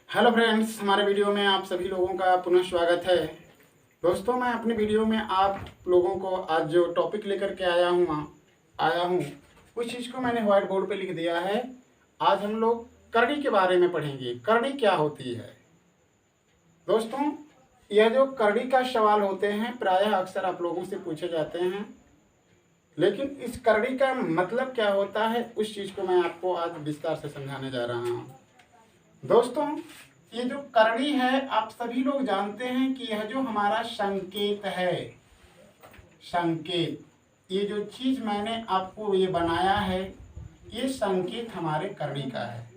Hello friends, हमारे video में आप सभी लोगों का पुनः स्वागत है। दोस्तों, मैं अपने वीडियो में आप लोगों को आज जो टॉपिक लेकर के आया हूँ उस चीज़ को मैंने व्हाइट बोर्ड पे लिख दिया है। आज हम लोग करड़ी के बारे में पढ़ेंगे। करड़ी क्या होती है? दोस्तों, यह जो करड़ी का सवाल होते हैं प्रायः अक्सर आप लोगों से पूछे जाते हैं, लेकिन इस करड़ी का मतलब क्या होता है उस चीज़ को मैं आपको आज विस्तार से समझाने जा रहा हूँ। दोस्तों, ये जो करड़ी है आप सभी लोग जानते हैं कि यह जो हमारा संकेत है, संकेत, ये जो चीज़ मैंने आपको ये बनाया है ये संकेत हमारे करड़ी का है।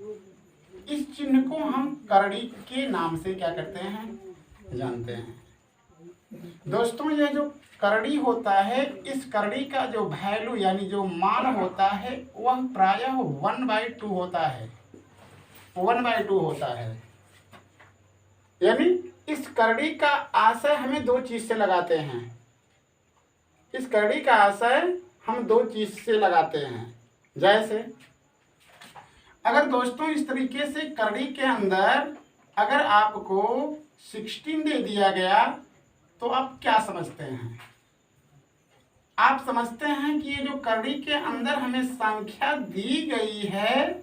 इस चिन्ह को हम करड़ी के नाम से क्या करते हैं, जानते हैं। दोस्तों, ये जो करड़ी होता है इस करड़ी का जो वैल्यू यानी जो मान होता है वह प्रायः 1/2 होता है। 1/2 होता है। यानी इस करड़ी का आशय हमें दो चीज से लगाते हैं। इस करड़ी का आशय हम दो चीज से लगाते हैं। जैसे अगर दोस्तों इस तरीके से करड़ी के अंदर अगर आपको 16 दे दिया गया तो आप क्या समझते हैं? आप समझते हैं कि ये जो करड़ी के अंदर हमें संख्या दी गई है,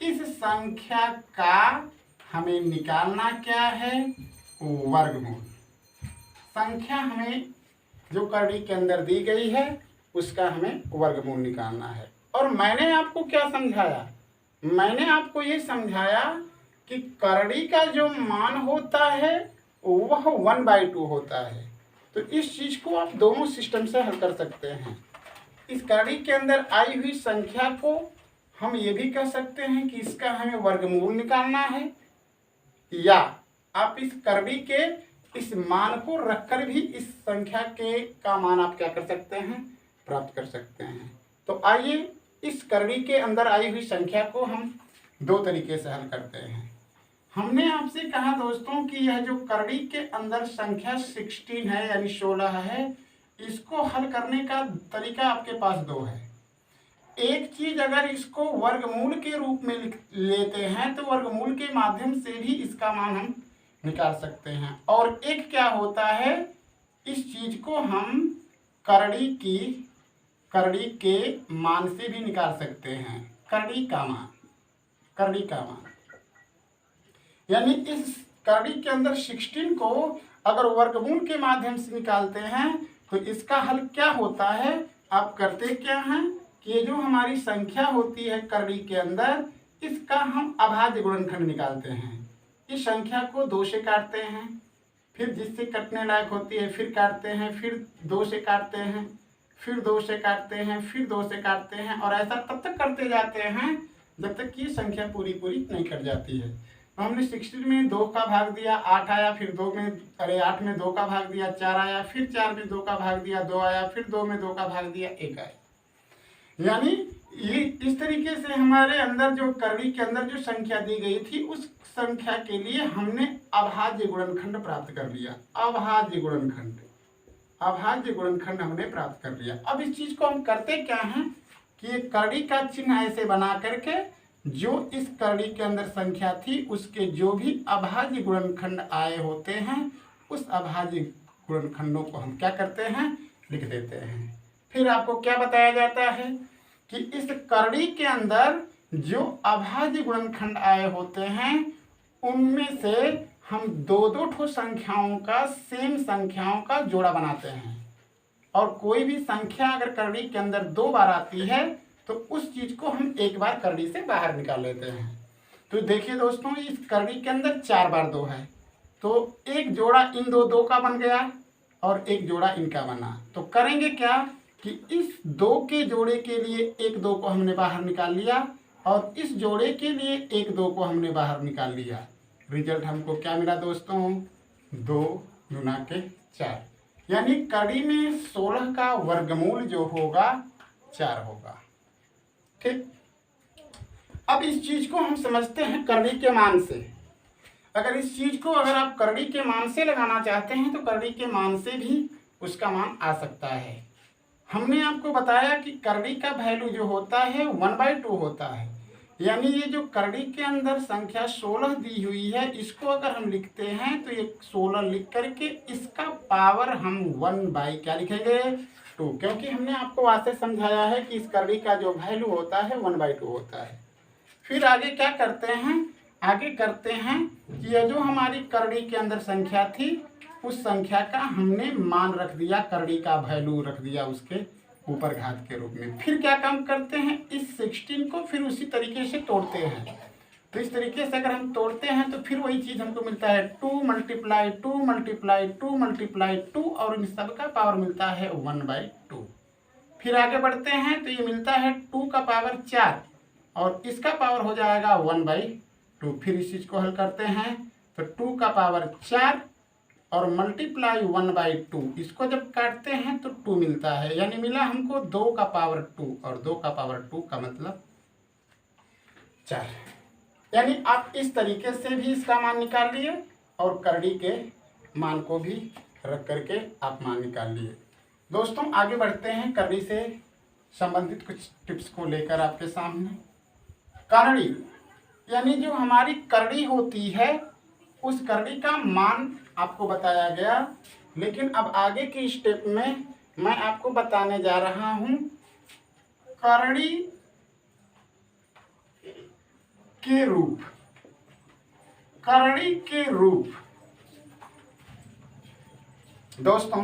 इस संख्या का हमें निकालना क्या है? वर्गमूल। संख्या हमें जो करड़ी के अंदर दी गई है उसका हमें वर्गमूल निकालना है। और मैंने आपको क्या समझाया? मैंने आपको ये समझाया कि करड़ी का जो मान होता है वह 1/2 होता है। तो इस चीज को आप दोनों सिस्टम से हल कर सकते हैं। इस करड़ी के अंदर आई हुई संख्या को हम ये भी कह सकते हैं कि इसका हमें वर्गमूल निकालना है, या आप इस करड़ी के इस मान को रखकर भी इस संख्या के का मान आप क्या कर सकते हैं, प्राप्त कर सकते हैं। तो आइए इस करड़ी के अंदर आई हुई संख्या को हम दो तरीके से हल करते हैं। हमने आपसे कहा दोस्तों कि यह जो करड़ी के अंदर संख्या 16 है यानी 16 है, इसको हल करने का तरीका आपके पास दो है। एक चीज, अगर इसको वर्गमूल के रूप में लेते हैं तो वर्गमूल के माध्यम से भी इसका मान हम निकाल सकते हैं। और एक क्या होता है, इस चीज को हम करड़ी के मान से भी निकाल सकते हैं। करड़ी का मान यानी इस करड़ी के अंदर 16 को अगर वर्गमूल के माध्यम से निकालते हैं तो इसका हल क्या होता है? आप करते क्या हैं कि ये जो हमारी संख्या होती है करड़ी के अंदर, इसका हम अभाज्य गुणनखंड निकालते हैं। इस संख्या को 2 से काटते हैं, फिर जिससे कटने लायक होती है फिर काटते हैं, फिर 2 से काटते हैं, फिर 2 से काटते हैं, फिर 2 से काटते हैं, और ऐसा तब तक करते जाते हैं जब तक कि संख्या पूरी नहीं कट जाती है। तो हमने 16 में 2 का भाग दिया, 8 आया, फिर 8 में 2 का भाग दिया, 4 आया, फिर 4 में 2 का भाग दिया, 2 आया, फिर 2 में 2 का भाग दिया, 1 आया। यानी ये इस तरीके से हमारे अंदर जो करड़ी के अंदर जो संख्या दी गई थी उस संख्या के लिए हमने अभाज्य गुणनखंड प्राप्त कर लिया। अभाज्य गुणनखंड हमने प्राप्त कर लिया। अब इस चीज को हम करते क्या हैं कि ये करड़ी का चिन्ह ऐसे बना करके जो इस करड़ी के अंदर संख्या थी उसके जो भी अभाज्य गुणनखंड आए होते हैं उस अभाज्य गुणनखंडों को हम क्या करते हैं, लिख देते हैं। फिर आपको क्या बताया जाता है कि इस करड़ी के अंदर जो अभाज्य गुणनखंड आए होते हैं उनमें से हम दो ठो संख्याओं का, सेम संख्याओं का जोड़ा बनाते हैं। और कोई भी संख्या अगर करड़ी के अंदर 2 बार आती है तो उस चीज को हम एक बार करड़ी से बाहर निकाल लेते हैं। तो देखिए दोस्तों, इस करड़ी के अंदर 4 बार 2 है, तो एक जोड़ा इन दो का बन गया और एक जोड़ा इनका बना। तो करेंगे क्या कि इस 2 के जोड़े के लिए एक 2 को हमने बाहर निकाल लिया और इस जोड़े के लिए एक 2 को हमने बाहर निकाल लिया। रिजल्ट हमको क्या मिला दोस्तों? 2 गुना के 4। यानी करड़ी में 16 का वर्गमूल जो होगा 4 होगा। ठीक, अब इस चीज को हम समझते हैं करड़ी के मान से। अगर इस चीज को आप करड़ी के मान से लगाना चाहते हैं तो करड़ी के मान से भी उसका मान आ सकता है। हमने आपको बताया कि करड़ी का वैल्यू जो होता है 1/2 होता है। यानी ये जो करड़ी के अंदर संख्या 16 दी हुई है, इसको अगर हम लिखते हैं तो ये 16 लिख करके इसका पावर हम 1 बाई क्या लिखेंगे 2, क्योंकि हमने आपको वहाँ से समझाया है कि इस करड़ी का जो वैल्यू होता है 1/2 होता है। फिर आगे क्या करते हैं, आगे करते हैं कि यह जो हमारी करड़ी के अंदर संख्या थी उस संख्या का हमने मान रख दिया, करड़ी का वैल्यू रख दिया उसके ऊपर घात के रूप में। फिर क्या काम करते हैं, इस 16 को फिर उसी तरीके से तोड़ते हैं। तो इस तरीके से अगर हम तोड़ते हैं तो फिर वही चीज़ हमको मिलता है 2 × 2 × 2 × 2 और इन सब का पावर मिलता है 1/2। फिर आगे बढ़ते हैं तो ये मिलता है 2 का पावर 4 और इसका पावर हो जाएगा 1/2। फिर इस चीज़ को हल करते हैं तो 2 का पावर 4 और मल्टीप्लाई 1/2, इसको जब काटते हैं तो 2 मिलता है, यानी मिला हमको 2 का पावर 2 और 2 का पावर 2 का मतलब 4। यानी आप इस तरीके से भी इसका मान निकाल लिए और करड़ी के मान को भी रख करके आप मान निकाल लिए। दोस्तों आगे बढ़ते हैं करड़ी से संबंधित कुछ टिप्स को लेकर आपके सामने। करड़ी यानी जो हमारी करड़ी होती है उस करड़ी का मान आपको बताया गया, लेकिन अब आगे के स्टेप में मैं आपको बताने जा रहा हूं करड़ी के रूप। करड़ी के रूप दोस्तों,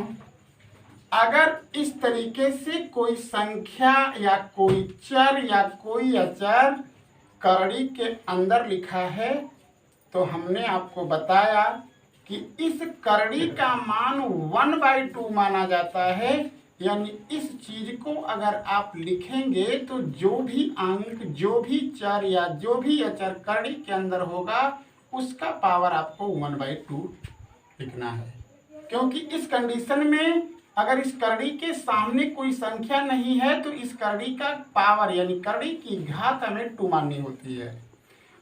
अगर इस तरीके से कोई संख्या या कोई चर या कोई अचर करड़ी के अंदर लिखा है तो हमने आपको बताया कि इस करड़ी का मान 1/2 माना जाता है। यानी इस चीज को अगर आप लिखेंगे तो जो भी अंक, जो भी चर या जो भी अचर करड़ी के अंदर होगा उसका पावर आपको 1/2 लिखना है, क्योंकि इस कंडीशन में अगर इस करड़ी के सामने कोई संख्या नहीं है तो इस करड़ी का पावर यानी करड़ी की घात हमें 2 माननी होती है।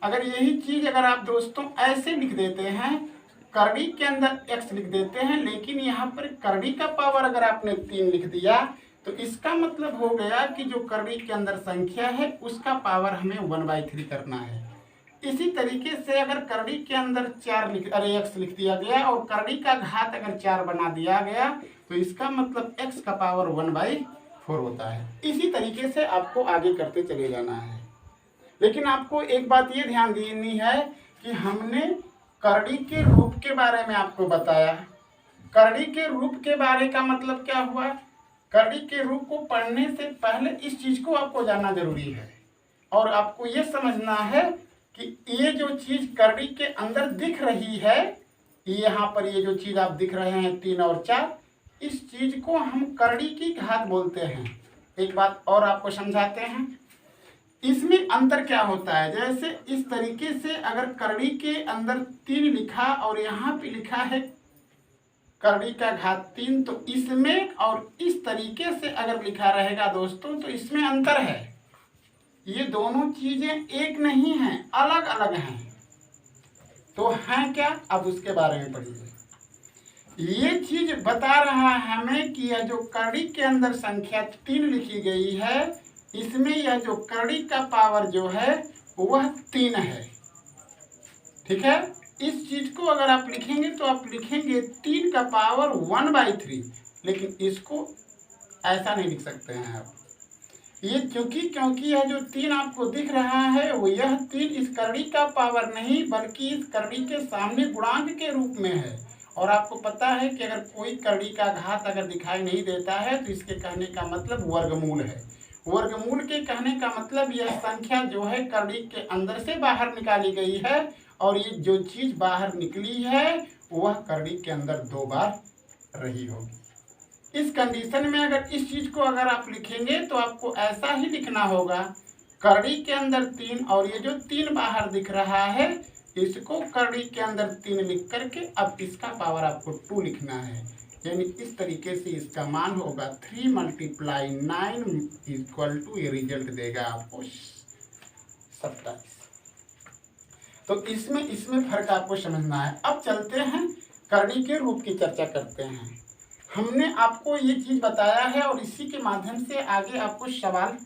अगर यही चीज अगर आप दोस्तों ऐसे लिख देते हैं, करड़ी के अंदर x लिख देते हैं, लेकिन यहाँ पर करड़ी का पावर अगर आपने 3 लिख दिया तो इसका मतलब हो गया कि जो करड़ी के अंदर संख्या है उसका पावर हमें 1/3 करना है। इसी तरीके से अगर करड़ी के अंदर x लिख दिया गया और करड़ी का घात अगर 4 बना दिया गया तो इसका मतलब x का पावर 1/4 होता है। इसी तरीके से आपको आगे करते चले जाना है। लेकिन आपको एक बात ये ध्यान देनी है कि हमने करड़ी के रूप के बारे में आपको बताया। करड़ी के रूप के बारे का मतलब क्या हुआ, करड़ी के रूप को पढ़ने से पहले इस चीज को आपको जानना जरूरी है और आपको ये समझना है कि ये जो चीज करड़ी के अंदर दिख रही है, यहाँ पर ये जो चीज आप दिख रहे हैं 3 और 4, इस चीज को हम करड़ी की घात बोलते हैं। एक बात और आपको समझाते हैं, इसमें अंतर क्या होता है। जैसे इस तरीके से अगर करड़ी के अंदर 3 लिखा और यहाँ पे लिखा है करड़ी का घात 3, तो इसमें और इस तरीके से अगर लिखा रहेगा दोस्तों तो इसमें अंतर है। ये दोनों चीजें एक नहीं हैं, अलग अलग हैं। तो हैं क्या, अब उसके बारे में पढ़िए। ये चीज बता रहा है हमें कि यह जो करड़ी के अंदर संख्या 3 लिखी गई है, इसमें यह जो करड़ी का पावर जो है वह 3 है। ठीक है, इस चीज को अगर आप लिखेंगे तो आप लिखेंगे 3 का पावर 1/3, लेकिन इसको ऐसा नहीं लिख सकते हैं आप। ये क्योंकि यह जो 3 आपको दिख रहा है वो यह 3 इस करड़ी का पावर नहीं बल्कि इस करड़ी के सामने गुणांक के रूप में है। और आपको पता है कि अगर कोई करड़ी का घात अगर दिखाई नहीं देता है तो इसके कहने का मतलब वर्गमूल है। वर्गमूल के कहने का मतलब यह संख्या जो है करड़ी के अंदर से बाहर निकाली गई है और ये जो चीज बाहर निकली है वह करड़ी के अंदर 2 बार रही होगी। इस कंडीशन में अगर इस चीज को अगर आप लिखेंगे तो आपको ऐसा ही लिखना होगा, करड़ी के अंदर 3 और ये जो 3 बाहर दिख रहा है इसको करड़ी के अंदर 3 लिख करके अब इसका पावर आपको 2 लिखना है। यानी इस तरीके से इसका मान होगा 3 × 9 = ये रिजल्ट देगा आपको 27। तो इसमें फर्क आपको समझना है। अब चलते हैं करड़ी के रूप की चर्चा करते हैं। हमने आपको ये चीज बताया है और इसी के माध्यम से आगे आपको सवाल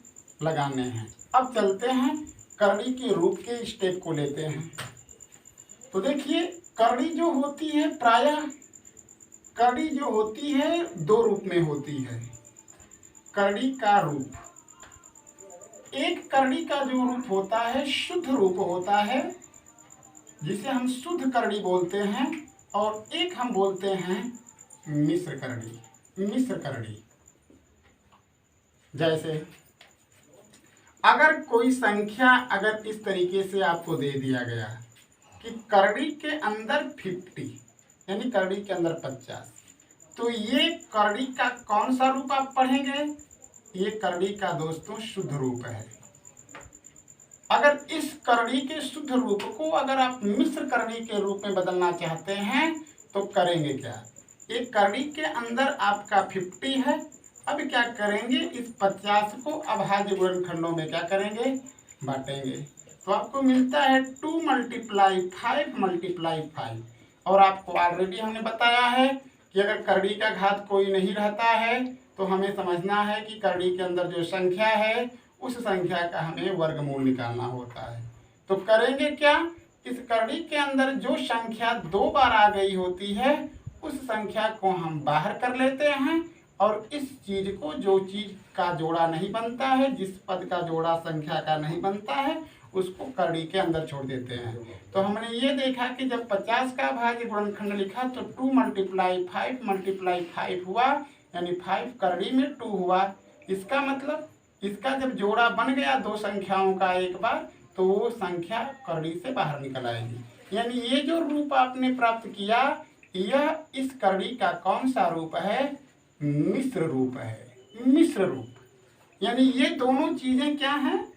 लगाने हैं। अब चलते हैं करड़ी के रूप के स्टेप को लेते हैं। तो देखिए करड़ी जो होती है प्रायः करड़ी जो होती है दो रूप में होती है। करड़ी का रूप, एक करड़ी का जो रूप होता है शुद्ध रूप होता है जिसे हम शुद्ध करड़ी बोलते हैं, और एक हम बोलते हैं मिश्र करड़ी। मिश्र करड़ी जैसे अगर कोई संख्या अगर इस तरीके से आपको दे दिया गया कि करड़ी के अंदर 50 यानी करड़ी के अंदर 50, तो ये करड़ी का कौन सा रूप आप पढ़ेंगे? ये करड़ी का दोस्तों शुद्ध रूप है। अगर इस करड़ी के शुद्ध रूप को अगर आप मिश्र करड़ी के रूप में बदलना चाहते हैं तो करेंगे क्या? एक करड़ी के अंदर आपका 50 है, अब क्या करेंगे? इस 50 को अभाज्य गुणनखंडों में क्या करेंगे? बांटेंगे। तो आपको मिलता है 2 × 5 × 5, और आपको ऑलरेडी हमने बताया है कि अगर करड़ी का घात कोई नहीं रहता है तो हमें समझना है कि करड़ी के अंदर जो संख्या है उस संख्या का हमें वर्गमूल निकालना होता है। तो करेंगे क्या? इस करड़ी के अंदर जो संख्या 2 बार आ गई होती है उस संख्या को हम बाहर कर लेते हैं, और इस चीज को, जो चीज का जोड़ा नहीं बनता है, जिस पद का जोड़ा संख्या का नहीं बनता है, उसको करड़ी के अंदर छोड़ देते हैं। तो हमने ये देखा कि जब 50 का भाज्य गुणनखंड लिखा तो 2 × 5 × 5 हुआ, यानी 5 करड़ी में 2 हुआ। इसका मतलब इसका जब जोड़ा बन गया दो संख्याओं का एक बार, तो वो संख्या करड़ी से बाहर निकल आएगी। यानी ये जो रूप आपने प्राप्त किया, यह इस करड़ी का कौन सा रूप है? मिश्र रूप है। मिश्र रूप यानी ये दोनों चीजें क्या हैं?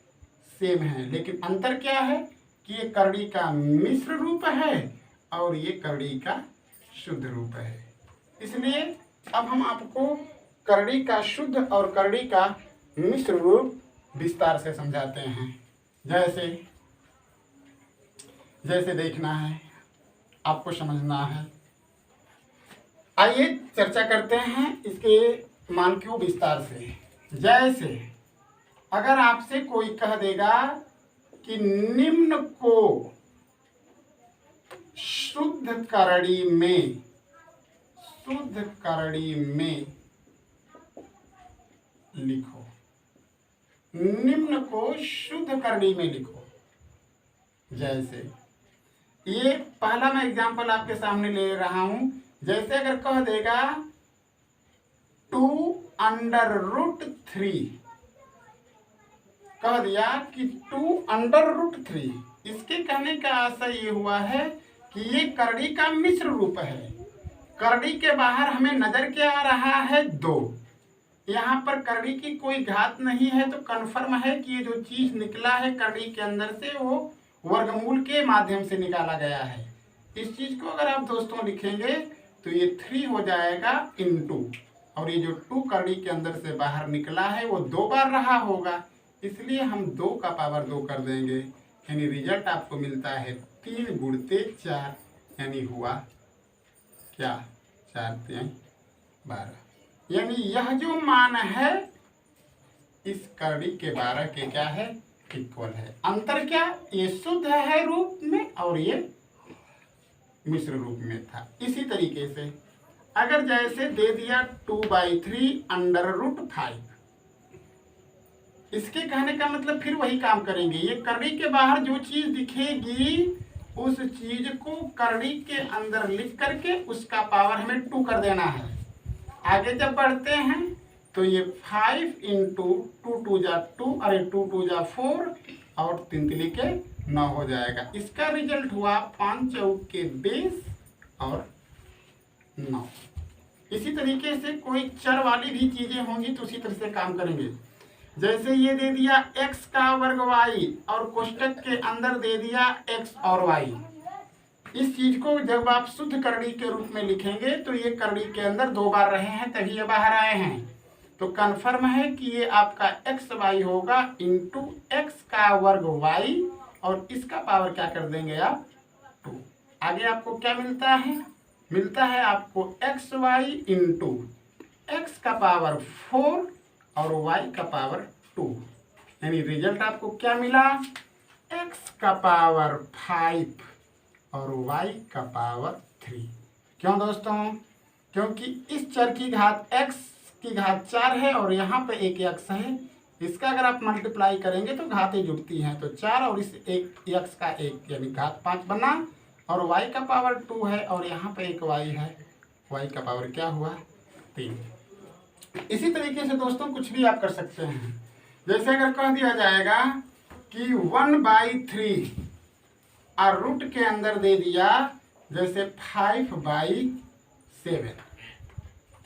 सेम है, लेकिन अंतर क्या है कि ये करड़ी का मिश्र रूप है और ये करड़ी का शुद्ध रूप है। इसलिए अब हम आपको करड़ी का शुद्ध और करड़ी का मिश्र रूप विस्तार से समझाते हैं। जैसे जैसे देखना है, आपको समझना है। आइए चर्चा करते हैं इसके मानकों विस्तार से। जैसे अगर आपसे कोई कह देगा कि निम्न को शुद्ध करड़ी में लिखो, निम्न को शुद्ध करड़ी में लिखो। जैसे ये पहला मैं एग्जांपल आपके सामने ले रहा हूं। जैसे अगर कह देगा 2√3, कह दिया कि 2√3, इसके कहने का आशय ये हुआ है कि ये करड़ी का मिश्र रूप है। करड़ी के बाहर हमें नजर क्या आ रहा है? 2। यहाँ पर करड़ी की कोई घात नहीं है, तो कन्फर्म है कि ये जो चीज निकला है करड़ी के अंदर से वो वर्गमूल के माध्यम से निकाला गया है। इस चीज को अगर आप दोस्तों लिखेंगे तो ये 3 हो जाएगा × और ये जो 2 करड़ी के अंदर से बाहर निकला है वो 2 बार रहा होगा, इसलिए हम 2 का पावर 2 कर देंगे। यानी रिजल्ट आपको मिलता है 3 × 4, यानी हुआ क्या? 4 × 3 = 12। यानी यह जो मान है इस करड़ी के 12 के क्या है? इक्वल है। अंतर क्या? ये शुद्ध है रूप में और ये मिश्र रूप में था। इसी तरीके से अगर जैसे दे दिया 2/3√5, इसके कहने का मतलब फिर वही काम करेंगे। ये करड़ी के बाहर जो चीज दिखेगी उस चीज को करड़ी के अंदर लिख करके उसका पावर हमें 2 कर देना है। आगे जब बढ़ते हैं तो ये 5 × 2 2 × 2, अरे 2 2 × 4 और 3 3 के 9 हो जाएगा। इसका रिजल्ट हुआ 5 चौक के 20 और 9। इसी तरीके से कोई चर वाली भी चीजें होंगी तो उसी तरह से काम करेंगे। जैसे ये दे दिया x का वर्ग y और कोष्टक के अंदर दे दिया x और y। इस चीज को जब आप शुद्ध करड़ी के रूप में लिखेंगे तो ये करड़ी के अंदर 2 बार रहे हैं तभी ये बाहर आए हैं, तो कन्फर्म है कि ये आपका xy होगा × x का वर्ग y, और इसका पावर क्या कर देंगे आप? 2। आगे आपको क्या मिलता है? मिलता है आपको xy × x का पावर 4 और y का पावर 2। यानी रिजल्ट आपको क्या मिला? x का पावर 5 और y का पावर 3। क्यों दोस्तों? क्योंकि इस चर की घात x की घात 4 है और यहाँ पे एक x है। इसका अगर आप मल्टीप्लाई करेंगे तो घातें जुड़ती हैं, तो 4 और इस एक x का 1 यानी घात 5 बना, और y का पावर 2 है और यहाँ पे एक y है, y का पावर क्या हुआ 3। इसी तरीके से दोस्तों कुछ भी आप कर सकते हैं। जैसे अगर कह दिया जाएगा कि 1/3 और रूट के अंदर दे दिया जैसे 5/7,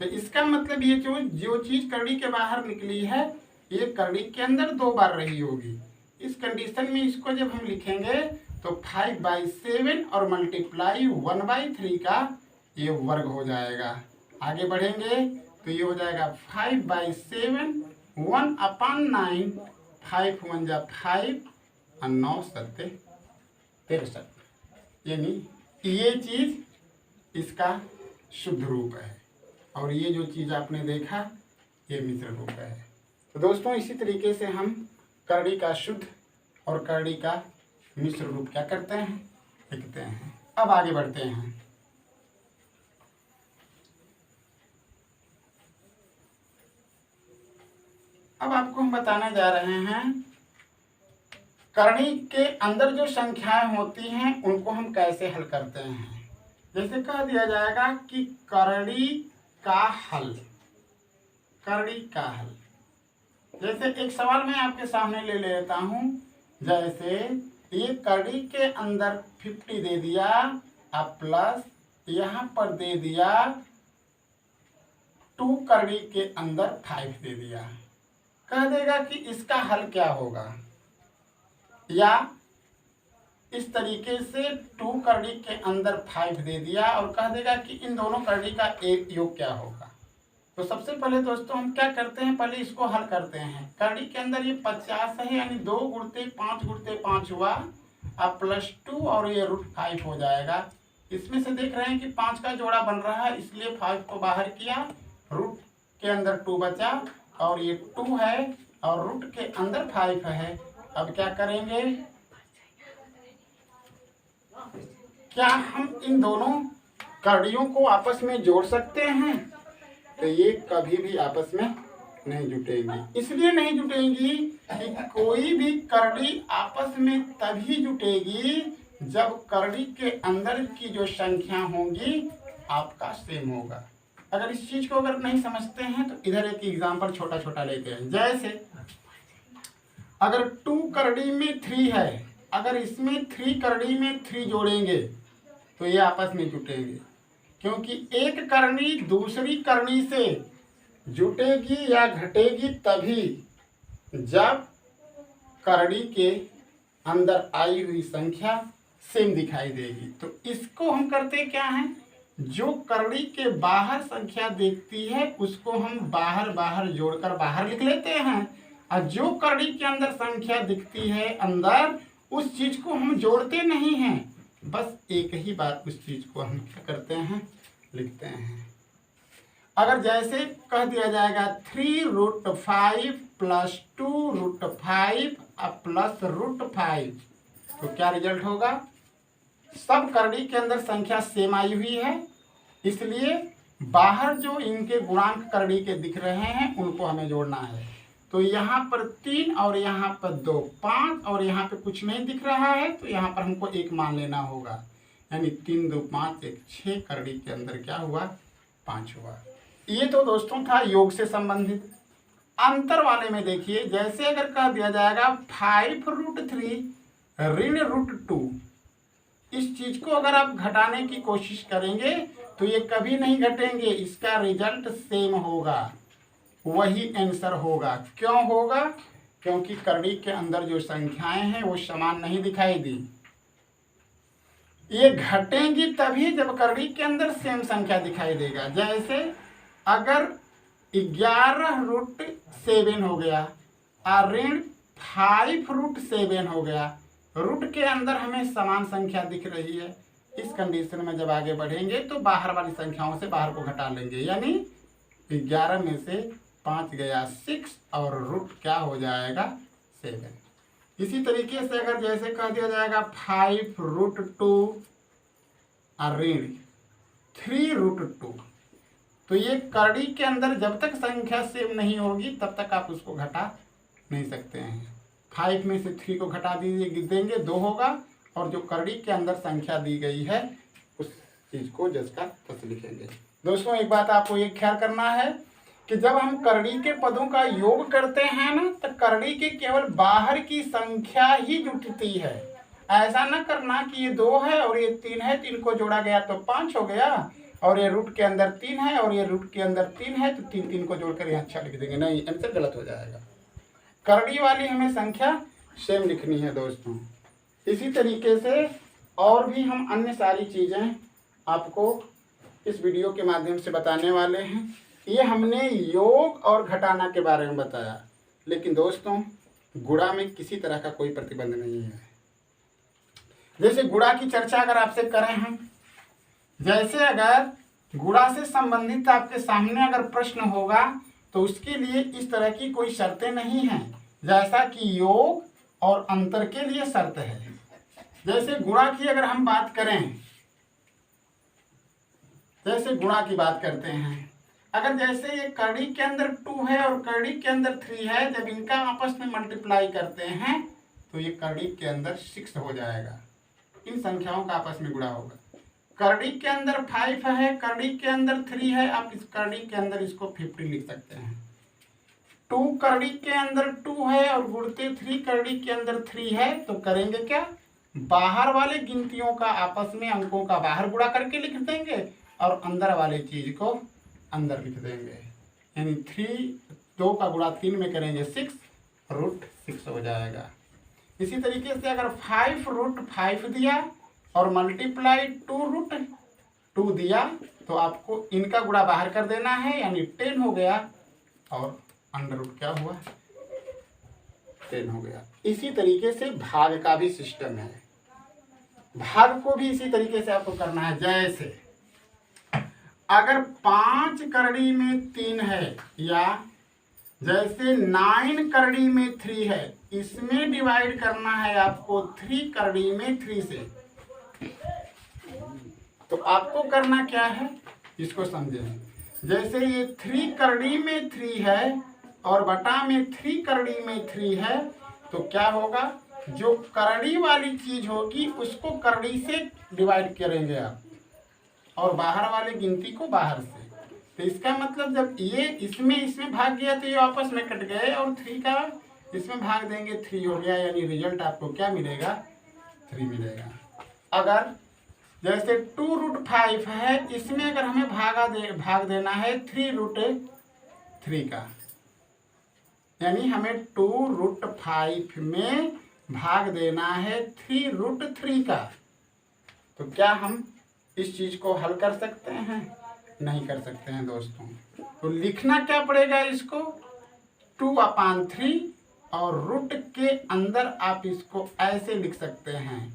तो इसका मतलब ये जो चीज करड़ी के बाहर निकली है ये करड़ी के अंदर 2 बार रही होगी। इस कंडीशन में इसको जब हम लिखेंगे तो 5/7 और मल्टीप्लाई 1/3 का ये वर्ग हो जाएगा। आगे बढ़ेंगे तो ये हो जाएगा 5/7 1/9, 5 1 जा 5 और 9 7 63, यानी ये चीज इसका शुद्ध रूप है और ये जो चीज आपने देखा ये मिश्र रूप है। तो दोस्तों इसी तरीके से हम करड़ी का शुद्ध और करड़ी का मिश्र रूप क्या करते हैं, लिखते हैं। अब आगे बढ़ते हैं। अब आपको हम बताने जा रहे हैं करड़ी के अंदर जो संख्याएं होती हैं उनको हम कैसे हल करते हैं। जैसे कह दिया जाएगा कि करड़ी का हल, करड़ी का हल। जैसे एक सवाल मैं आपके सामने ले लेता हूं। जैसे ये करड़ी के अंदर 50 दे दिया अब प्लस यहाँ पर दे दिया 2 करड़ी के अंदर 5 दे दिया, कह देगा कि इसका हल क्या होगा। या इस तरीके से 2 करड़ी के अंदर 5 दे दिया और कह देगा कि इन दोनों करड़ी का एक योग क्या होगा। तो सबसे पहले दोस्तों हम क्या करते हैं, पहले इसको हल करते हैं। करड़ी के अंदर ये 50 है यानी 2 गुणते 5 हुआ अब प्लस 2 और ये √5 हो जाएगा। इसमें से देख रहे हैं कि 5 का जोड़ा बन रहा है इसलिए 5 को बाहर किया, रूट के अंदर 2 बचा और ये 2 है और रूट के अंदर 5 है। अब क्या करेंगे, क्या हम इन दोनों करड़ियों को आपस में जोड़ सकते हैं? तो ये कभी भी आपस में नहीं जुटेंगी। इसलिए नहीं जुटेंगी कि कोई भी करड़ी आपस में तभी जुटेगी जब करड़ी के अंदर की जो संख्या होंगी आपका सेम होगा। अगर इस चीज को अगर नहीं समझते हैं तो इधर एक एग्जांपल छोटा छोटा लेते हैं। जैसे अगर 2 करड़ी में 3 है, अगर इसमें 3 करड़ी में 3 जोड़ेंगे तो ये आपस में जुटेंगे, क्योंकि एक करनी दूसरी करनी से जुटेगी या घटेगी तभी जब करड़ी के अंदर आई हुई संख्या सेम दिखाई देगी। तो इसको हम करते क्या हैं, जो करड़ी के बाहर संख्या देखती है उसको हम बाहर बाहर जोड़कर बाहर लिख लेते हैं, और जो करड़ी के अंदर संख्या दिखती है अंदर उस चीज को हम जोड़ते नहीं हैं, बस एक ही बार उस चीज को हम क्या करते हैं, लिखते हैं। अगर जैसे कह दिया जाएगा 3√5 + 2√5 प्लस √5 तो क्या रिजल्ट होगा, सब करड़ी के अंदर संख्या सेम आई हुई है इसलिए बाहर जो इनके गुणांक करड़ी के दिख रहे हैं उनको हमें जोड़ना है। तो यहाँ पर 3 और यहाँ पर 2 5 और यहाँ पे कुछ नहीं दिख रहा है तो यहाँ पर हमको 1 मान लेना होगा, यानी 3 2 5 1 6 करड़ी के अंदर क्या हुआ 5 हुआ। ये तो दोस्तों था योग से संबंधित। अंतर वाले में देखिए, जैसे अगर कह दिया जाएगा 5√3 ऋण √2, इस चीज को अगर आप घटाने की कोशिश करेंगे तो ये कभी नहीं घटेंगे, इसका रिजल्ट सेम होगा, वही आंसर होगा। क्यों होगा, क्योंकि करड़ी के अंदर जो संख्याएं हैं वो समान नहीं दिखाई दी। ये घटेंगी तभी जब करड़ी के अंदर सेम संख्या दिखाई देगा। जैसे अगर 11√7 हो गया और ऋण 5√7 हो गया, रूट के अंदर हमें समान संख्या दिख रही है, इस कंडीशन में जब आगे बढ़ेंगे तो बाहर वाली संख्याओं से बाहर को घटा लेंगे, यानी 11 में से 5 गया 6 और रूट क्या हो जाएगा 7। इसी तरीके से अगर जैसे कह दिया जाएगा 5√2 ऋण 3√2, तो ये करड़ी के अंदर जब तक संख्या सेम नहीं होगी तब तक आप उसको घटा नहीं सकते हैं। 5 में से 3 को घटा दीजिए, देंगे 2 होगा, और जो करड़ी के अंदर संख्या दी गई है उस चीज को जस का तस लिखेंगे। दोस्तों एक बात आपको ये ख्याल करना है कि जब हम करड़ी के पदों का योग करते हैं ना, तो करड़ी के केवल बाहर की संख्या ही जुटती है। ऐसा न करना कि ये 2 है और ये 3 है, 3 को जोड़ा गया तो 5 हो गया, और ये रूट के अंदर 3 है और ये रूट के अंदर 3 है, तो 3 को जोड़कर यहाँ 6 लिख देंगे। नहीं, आंसर गलत हो जाएगा। करड़ी वाली हमें संख्या सेम लिखनी है दोस्तों। इसी तरीके से और भी हम अन्य सारी चीज़ें आपको इस वीडियो के माध्यम से बताने वाले हैं। ये हमने योग और घटाना के बारे में बताया, लेकिन दोस्तों गुणा में किसी तरह का कोई प्रतिबंध नहीं है। जैसे गुणा की चर्चा अगर आपसे करें हम, जैसे अगर गुणा से संबंधित आपके सामने अगर प्रश्न होगा तो उसके लिए इस तरह की कोई शर्तें नहीं हैं, जैसा कि योग और अंतर के लिए शर्त है। जैसे गुणा की अगर हम बात करें, जैसे गुणा की बात करते हैं, अगर जैसे ये करड़ी के अंदर 2 है और करड़ी के अंदर 3 है, जब इनका आपस में मल्टीप्लाई करते हैं तो ये करड़ी के अंदर 6 हो जाएगा। इन संख्याओं का आपस में गुणा होगा। करड़ी के अंदर 5 है, करड़ी के अंदर 3 है, आप इस करड़ी के अंदर इसको 50 लिख सकते हैं। 2 करड़ी के अंदर 2 है और गुणते 3 करड़ी के अंदर 3 है, तो करेंगे क्या, बाहर वाले गिनतियों का आपस में अंकों का बाहर गुणा करके लिख देंगे और अंदर वाले चीज को अंदर लिख देंगे। यानी 2 का गुणा 3 में करेंगे 6√6 हो जाएगा। इसी तरीके से अगर 5√5 दिया और मल्टीप्लाई 2√2 दिया तो आपको इनका गुणा बाहर कर देना है, यानी 10 हो गया, और अंडर रूट क्या हुआ, 10 हो गया। इसी तरीके से भाग का भी सिस्टम है। भाग को भी इसी तरीके से आपको करना है। जैसे अगर 5 करड़ी में 3 है, या जैसे 9 करड़ी में 3 है, इसमें डिवाइड करना है आपको 3 करड़ी में 3 से। तो आपको करना क्या है, इसको समझें। जैसे ये 3 करड़ी में 3 है और बटा में 3 करड़ी में 3 है, तो क्या होगा, जो करड़ी वाली चीज होगी उसको करड़ी से डिवाइड करेंगे आप, और बाहर वाले गिनती को बाहर से। तो इसका मतलब जब ये इसमें भाग गया तो ये आपस में कट गए, और 3 का इसमें भाग देंगे 3 हो गया, यानी रिजल्ट आपको क्या मिलेगा, 3 मिलेगा। अगर जैसे 2√5 है, इसमें अगर हमें भाग देना है 3√3 का, यानी हमें 2√5 में भाग देना है 3√3 का, तो क्या हम इस चीज को हल कर सकते हैं, नहीं कर सकते हैं दोस्तों। तो लिखना क्या पड़ेगा इसको, 2/3, और रूट के अंदर आप इसको ऐसे लिख सकते हैं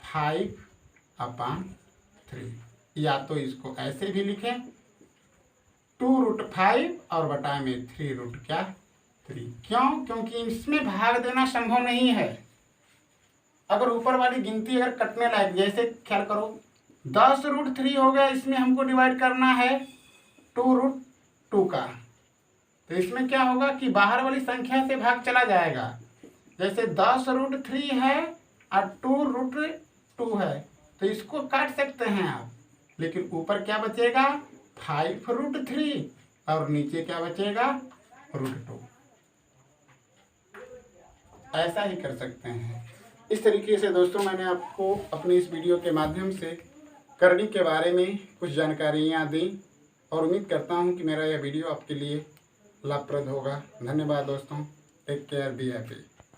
5/3, या तो इसको ऐसे भी लिखें 2√5 और बटा में 3√3। क्यों, क्योंकि इसमें भाग देना संभव नहीं है। अगर ऊपर वाली गिनती अगर कटने लायक, जैसे ख्याल करो 10√3 हो गया, इसमें हमको डिवाइड करना है 2√2 का, तो इसमें क्या होगा कि बाहर वाली संख्या से भाग चला जाएगा। जैसे 10√3 है और 2√2 है, तो इसको काट सकते हैं आप, लेकिन ऊपर क्या बचेगा 5√3 और नीचे क्या बचेगा √2। ऐसा ही कर सकते हैं। इस तरीके से दोस्तों मैंने आपको अपने इस वीडियो के माध्यम से करड़ी के बारे में कुछ जानकारियाँ दी, और उम्मीद करता हूँ कि मेरा यह वीडियो आपके लिए लाभप्रद होगा। धन्यवाद दोस्तों, टेक केयर, बी हैप्पी।